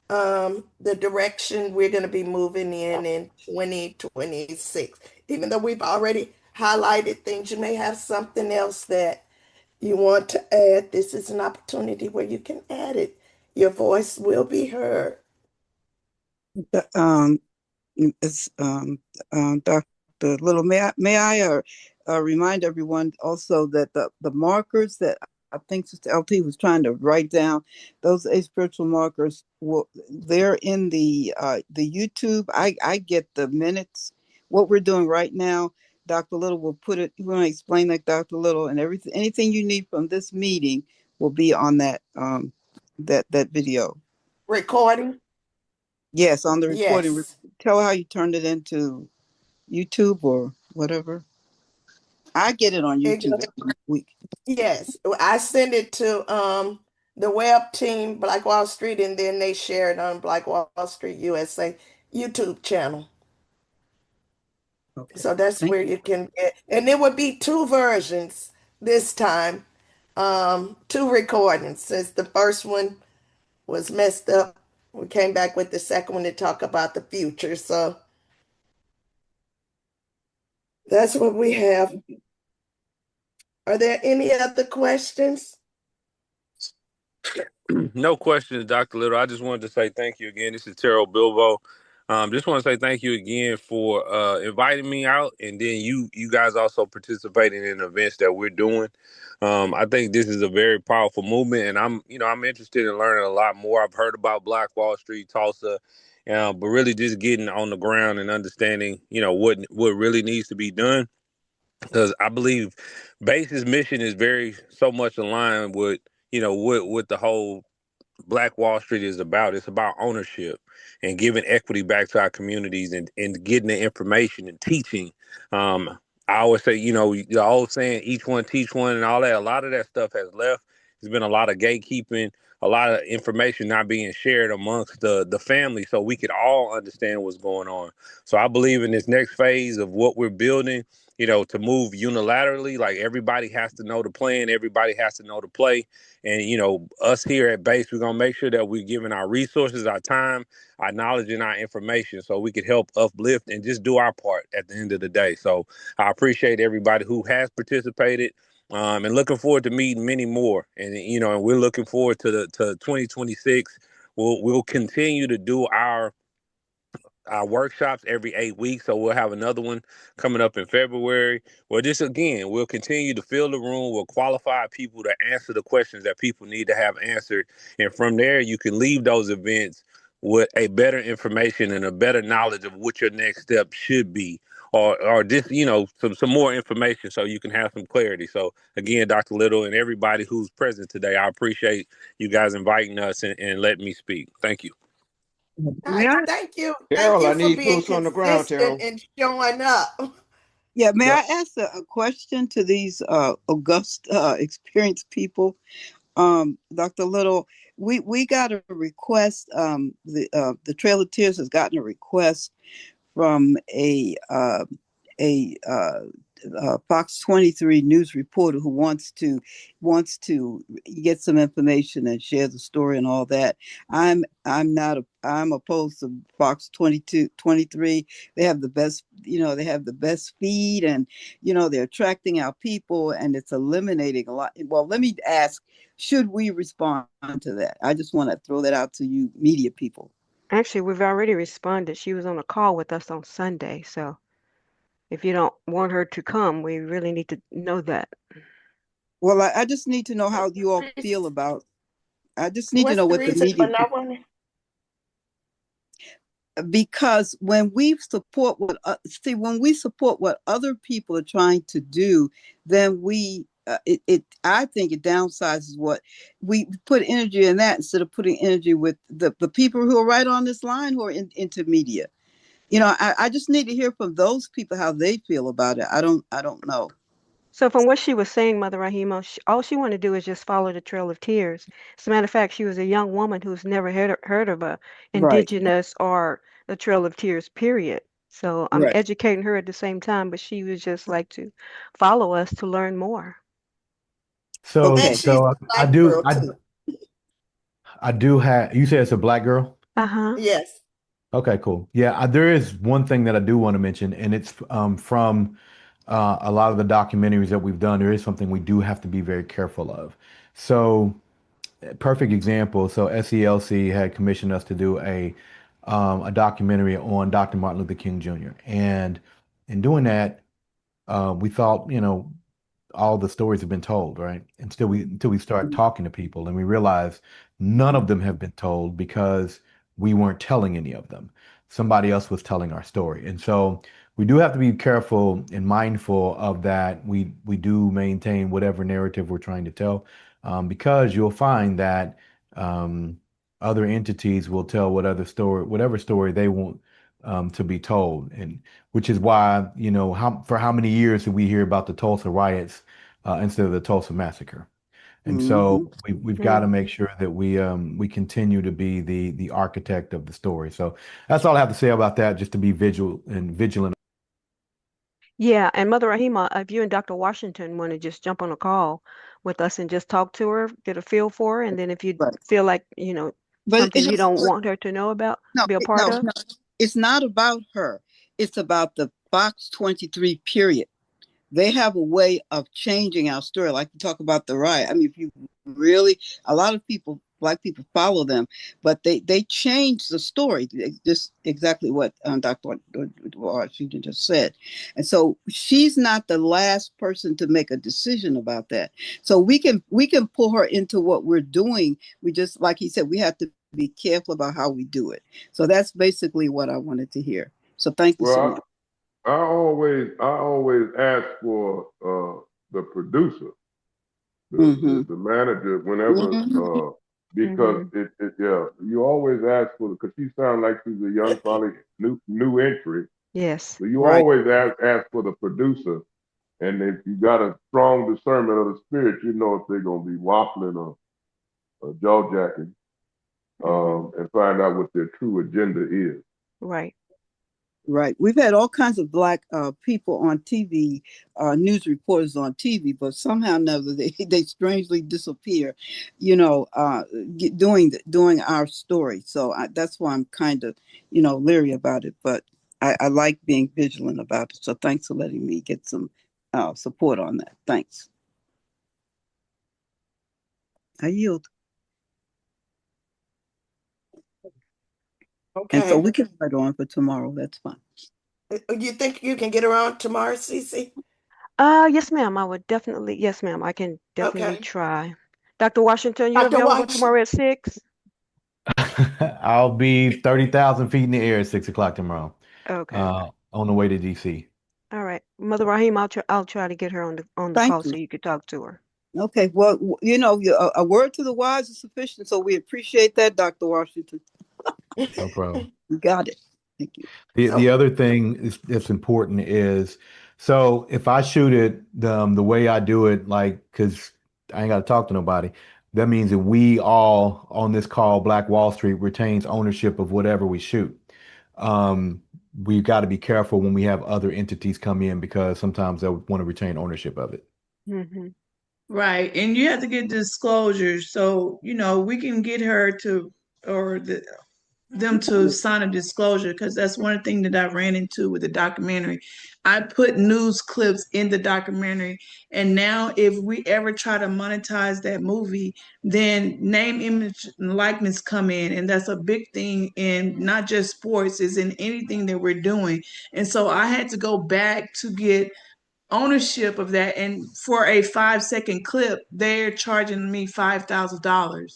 the direction we're going to be moving in 2026. Even though we've already highlighted things, you may have something else that you want to add. This is an opportunity where you can add it. Your voice will be heard. Um, it's Dr. Little. May I remind everyone also that the markers that I think Sister LT was trying to write down, those spiritual markers, they're in the YouTube. I get the minutes. What we're doing right now, Dr. Little will put it. We're going to explain that, Dr. Little, and everything. Anything you need from this meeting will be on that that video. Recording? Yes, on the recording. Yes. Tell how you turned it into YouTube or whatever. I get it on YouTube every week. Yes. I send it to the web team, Black Wall Street, and then they share it on Black Wall Street USA YouTube channel. Okay. So that's Thank where you can get, and there would be two versions this time, two recordings. Since the first one was messed up, we came back with the second one to talk about the future. So that's what we have. Are there any other questions? No questions, Dr. Little. I just wanted to say thank you again. This is Terrell Bilbo. Just want to say thank you again for inviting me out, and then you guys also participating in events that we're doing. I think this is a very powerful movement, and I'm interested in learning a lot more. I've heard about Black Wall Street, Tulsa, but really just getting on the ground and understanding what really needs to be done, because I believe Base's mission is very so much aligned with with the whole Black Wall Street is about. It's about ownership and giving equity back to our communities, and getting the information and teaching. Um, I always say, the old saying, each one teach one, and all that. A lot of that stuff has left. There's been a lot of gatekeeping, a lot of information not being shared amongst the family, so we could all understand what's going on. So I believe in this next phase of what we're building, to move unilaterally. Like, everybody has to know the plan, everybody has to know the play. And us here at Base, we're gonna make sure that we're giving our resources, our time, our knowledge, and our information, so we could help uplift and just do our part at the end of the day. So I appreciate everybody who has participated, and looking forward to meeting many more. And and we're looking forward to 2026. We'll continue to do our workshops every 8 weeks. So we'll have another one coming up in February. Well, this again, we'll continue to fill the room. We'll qualify people to answer the questions that people need to have answered. And from there, you can leave those events with a better information and a better knowledge of what your next step should be. Or just, some more information, so you can have some clarity. So again, Dr. Little and everybody who's present today, I appreciate you guys inviting us and letting me speak. Thank you. May I? Thank you. Thank Carol, I you for need being boots on the ground, consistent Terrell. and showing up. Yeah, may Yeah. I ask a question to these august experienced people? Dr. Little, we got a request. The Trail of Tears has gotten a request from a Fox 23 news reporter who wants to get some information and share the story and all that. I'm opposed to Fox 23. They have the best, they have the best feed, and they're attracting our people, and it's eliminating a lot. Well, let me ask, should we respond to that? I just want to throw that out to you media people. Actually, we've already responded. She was on a call with us on Sunday, so If you don't want her to come, we really need to know that. Well, I just need to know how you all feel about. I just need to What's know the what the reason for media, not wanting? because when we support what when we support what other people are trying to do, then we it I think it downsizes what we put energy in that instead of putting energy with the people who are right on this line who are into media. I just need to hear from those people how they feel about it. I don't know. So from what she was saying, Mother Rahima, all she wanted to do is just follow the Trail of Tears. As a matter of fact, she was a young woman who's never heard of a Right, indigenous or the Trail of Tears, period. So I'm right. educating her at the same time, but she was just like to follow us to learn more. So, And Okay. she's so a I black do, girl too. I do have. You said it's a black girl. Uh-huh. Yes. Okay, cool. Yeah, there is one thing that I do want to mention, and it's from a lot of the documentaries that we've done. There is something we do have to be very careful of. So, perfect example. So, SELC had commissioned us to do a documentary on Dr. Martin Luther King Jr. And in doing that, we thought, all the stories have been told, right? Until we start talking to people and we realize none of them have been told because we weren't telling any of them. Somebody else was telling our story. And so we do have to be careful and mindful of that. We do maintain whatever narrative we're trying to tell, because you'll find that other entities will tell whatever story they want to be told. And which is why, for how many years did we hear about the Tulsa riots instead of the Tulsa massacre? And so Hmm. we've got to Mm. make sure that we continue to be the architect of the story. So that's all I have to say about that, just to be vigilant. Yeah, and Mother Rahima, if you and Dr. Washington want to just jump on a call with us and just talk to her, get a feel for her, and then if you Right. feel like, But something you don't want her to know about, no, be a part no, of. no. It's not about her. It's about the Box 23 period. They have a way of changing our story. Like you talk about the riot. I mean, if you really, a lot of people, black people follow them, but they change the story. Just exactly what Dr. Washington just said. And so she's not the last person to make a decision about that. So we can pull her into what we're doing. We just, like he said, we have to be careful about how we do it. So that's basically what I wanted to hear. So thank you so much. Well, I always ask for the producer, Mm-hmm. the manager, whenever Mm-hmm. because Mm-hmm. yeah, you always ask for because she sounds like she's a young, probably new entry. Yes. So you Right. always ask for the producer, and if you got a strong discernment of the spirit, you know if they're gonna be waffling or jaw jacking, Mm-hmm. and find out what their true agenda is. Right. Right. We've had all kinds of black people on TV, news reporters on TV, but somehow or another they strangely disappear, doing our story. So that's why I'm kind of, leery about it. But I like being vigilant about it. So thanks for letting me get some support on that. Thanks. I yield. And so Okay. we can write on for tomorrow. That's fine. You think you can get around tomorrow, Cece? Yes, ma'am. I would definitely, yes, ma'am. I can definitely Okay. try. Dr. Washington, you Dr. available Watch. tomorrow at 6? I'll be 30,000 feet in the air at 6 o'clock tomorrow, Okay. on the way to DC. All right. Mother Rahim, I'll try to get her on the Thank call you. so you could talk to her. Okay. Well, a word to the wise is sufficient. So we appreciate that, Dr. Washington. No problem. You got it. Thank you. The other thing that's important is, so if I shoot it the way I do it, like, because I ain't got to talk to nobody, that means that we all on this call, Black Wall Street, retains ownership of whatever we shoot. Um, we've got to be careful when we have other entities come in because sometimes they'll want to retain ownership of it. Mm-hmm. Right. And you have to get disclosure. So, we can get her to, or them to sign a disclosure, because that's one thing that I ran into with the documentary. I put news clips in the documentary, and now if we ever try to monetize that movie, then name, image, and likeness come in, and that's a big thing in not just sports, is in anything that we're doing. And so I had to go back to get ownership of that, and for a 5-second clip they're charging me $5,000.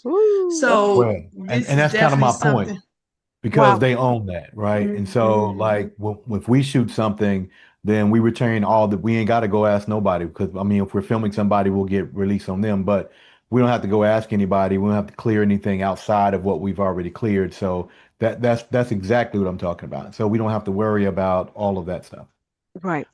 So Well, and this is that's kind of definitely my point, something. because Wow. they own that, right? And so, Mm-hmm. like, if we shoot something, then we retain all that. We ain't got to go ask nobody, because I mean, if we're filming somebody, we'll get released on them, but we don't have to go ask anybody. We don't have to clear anything outside of what we've already cleared. So that's exactly what I'm talking about. So we don't have to worry about all of that stuff. Right.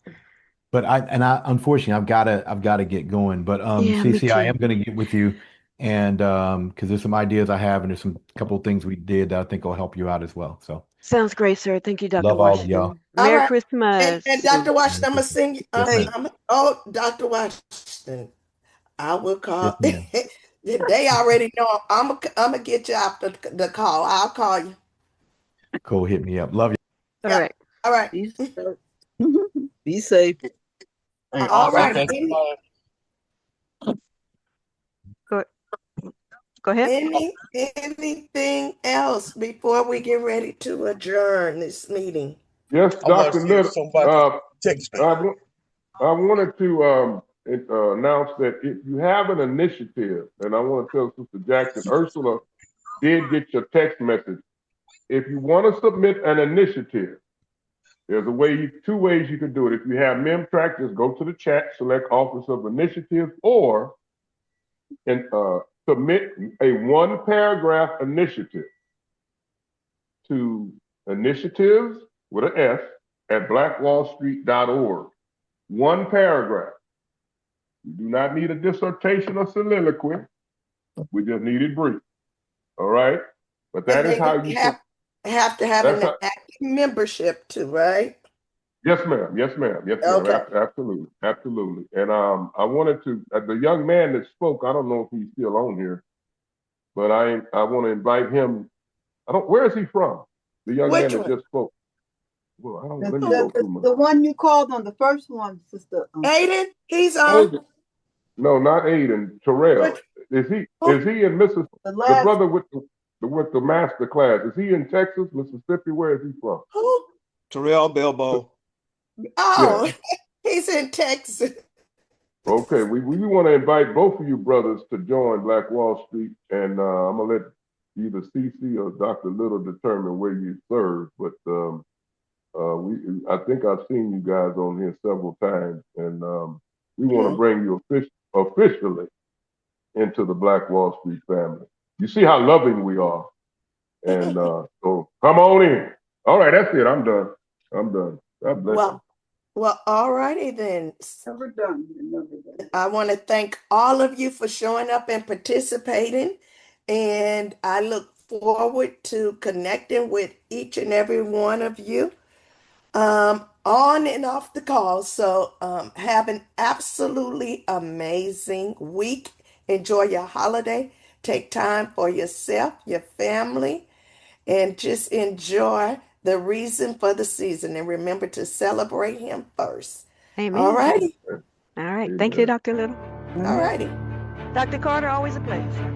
But I unfortunately I've gotta get going. But Yeah, me CC, I too. am gonna get with you, and because there's some ideas I have, and there's some couple of things we did that I think will help you out as well. So Sounds great, sir. Thank you, Dr. love all of y'all. Washington. All Merry right. And Christmas. Dr. Merry Washington, I'm gonna Christmas. sing. Yes, Hey, ma'am. Dr. Washington, I will Yes, call. ma'am. They already know. I'm gonna get you after the call. I'll call you. Cool. Hit me up. Love you. All Yeah. right. All right. be safe. Be safe. Hey, All also, right. thank Go, go ahead. Anything else before we get ready to adjourn this meeting? Yes, I want to Dr. see if Little. somebody text me. I wanted to announce that if you have an initiative, and I want to tell Sister Jackson, Ursula did get your text message. If you want to submit an initiative, there's two ways you can do it. If you have MemTrac, just go to the chat, select Office of Initiative, or submit a one-paragraph initiative to initiatives with an S at blackwallstreet.org. One paragraph. You do not need a dissertation or soliloquy. We just need it brief. All right? But that And is they how you have to have that's an how, active membership too, right? yes, ma'am. Yes, ma'am. Yes, ma'am. Okay. Absolutely. Absolutely. And I wanted to the young man that spoke, I don't know if he's still on here, but I want to invite him. Where is he from? The young man Which that one? just spoke. Well, I don't The, let me the, go through my the one you called on, the first one, Sister. Aiden, he's on. Aiden. No, not Aiden. Terrell. Which Is he in Mississippi? The The last. brother with the master class. Is he in Texas, Mississippi? Where is he from? who? Terrell Bilbo. Oh, Yeah. he's in Texas. Okay. We want to invite both of you brothers to join Black Wall Street, and I'm gonna let either CC or Dr. Little determine where you serve. But I think I've seen you guys on here several times, and we want to bring you officially into the Black Wall Street family. You see how loving we are. And so come on in. All right, that's it. I'm done. God bless you. Well, all righty then. Never done. Never done. I want to thank all of you for showing up and participating. And I look forward to connecting with each and every one of you on and off the call. So have an absolutely amazing week. Enjoy your holiday. Take time for yourself, your family, and just enjoy the reason for the season. And remember to celebrate him first. All Amen. righty. All right. Amen. Thank you, Dr. Little. All righty. Dr. Carter, always a pleasure.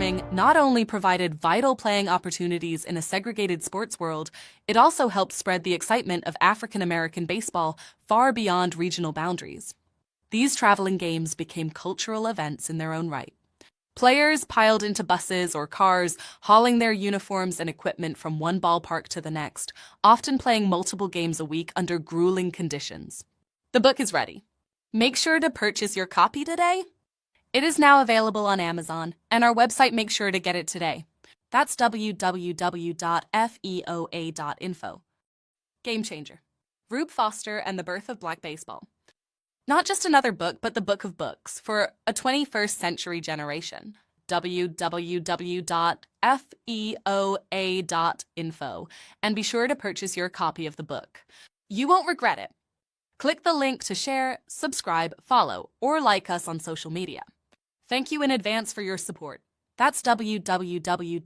programming not only provided vital playing opportunities in a segregated sports world, it also helped spread the excitement of African American baseball far beyond regional boundaries. These traveling games became cultural events in their own right. Players piled into buses or cars, hauling their uniforms and equipment from one ballpark to the next, often playing multiple games a week under grueling conditions. The book is ready. Make sure to purchase your copy today. It is now available on Amazon, and our website makes sure to get it today. That's www.feoa.info. Game Changer. Rube Foster and the Birth of Black Baseball. Not just another book, but the book of books for a 21st century generation. www.feoa.info, and be sure to purchase your copy of the book. You won't regret it. Click the link to share, subscribe, follow, or like us on social media. Thank you in advance for your support. That's www.feoa.info.